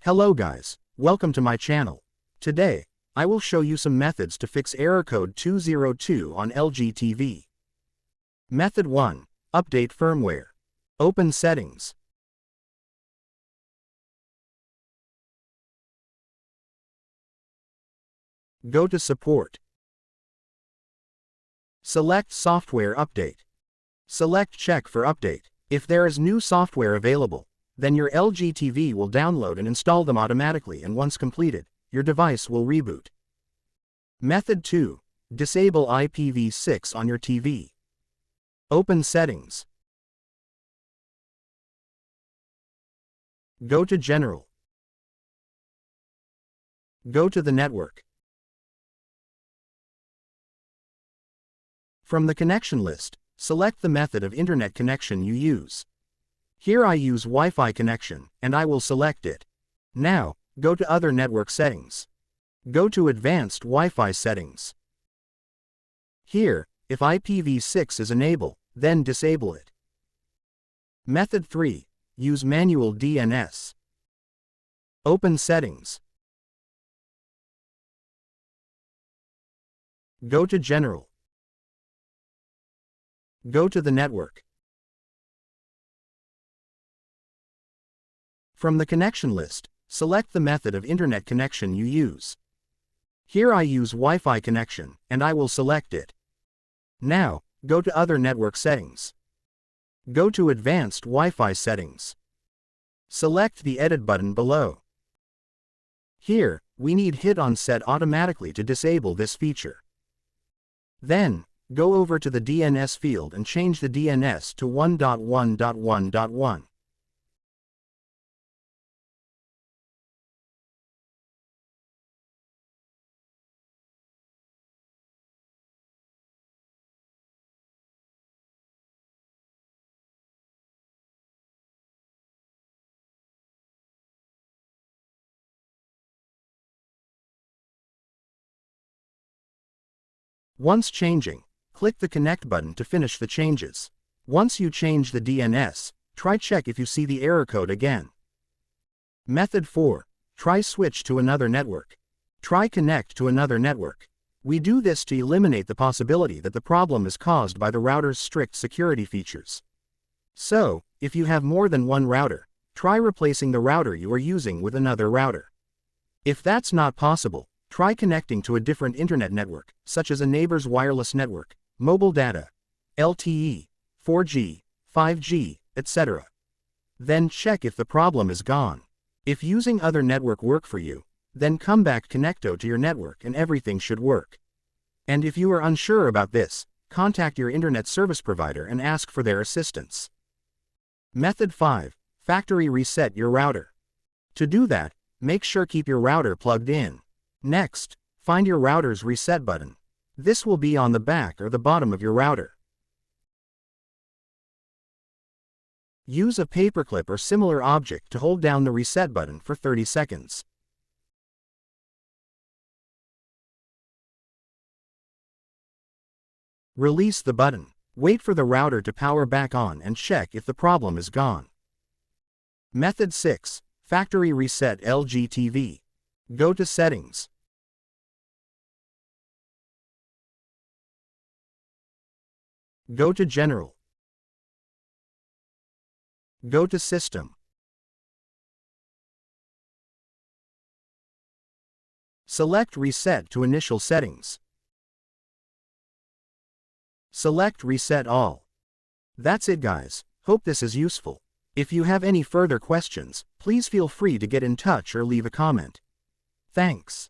Hello guys, welcome to my channel. Today, I will show you some methods to fix error code 202 on LG TV. Method 1. Update firmware. Open Settings. Go to Support. Select Software Update. Select Check for Update. If there is new software available, then your LG TV will download and install them automatically, and once completed, your device will reboot. Method 2. Disable IPv6 on your TV. Open Settings. Go to General. Go to the network. From the connection list, select the method of internet connection you use. Here I use Wi-Fi connection, and I will select it. Now, go to Other Network Settings. Go to Advanced Wi-Fi Settings. Here, if IPv6 is enabled, then disable it. Method 3. Use Manual DNS. Open Settings. Go to General. Go to the network. From the connection list, select the method of internet connection you use. Here I use Wi-Fi connection, and I will select it. Now, go to Other Network Settings. Go to Advanced Wi-Fi Settings. Select the Edit button below. Here, we need Hit on Set automatically to disable this feature. Then, go over to the DNS field and change the DNS to 1.1.1.1. Once changing, click the Connect button to finish the changes. Once you change the DNS, try check if you see the error code again. Method 4. Try switch to another network. Try connect to another network. We do this to eliminate the possibility that the problem is caused by the router's strict security features. So, if you have more than one router, try replacing the router you are using with another router. If that's not possible, try connecting to a different internet network, such as a neighbor's wireless network, mobile data, LTE, 4G, 5G, etc. Then check if the problem is gone. If using other network work for you, then come back connecto to your network and everything should work. And if you are unsure about this, contact your internet service provider and ask for their assistance. Method 5. Factory reset your router. To do that, make sure keep your router plugged in. Next, find your router's reset button. This will be on the back or the bottom of your router. Use a paperclip or similar object to hold down the reset button for 30 seconds. Release the button. Wait for the router to power back on and check if the problem is gone. Method 6. Factory reset LG TV. Go to Settings. Go to General. Go to System. Select Reset to Initial Settings. Select Reset All. That's it guys, hope this is useful. If you have any further questions, please feel free to get in touch or leave a comment. Thanks.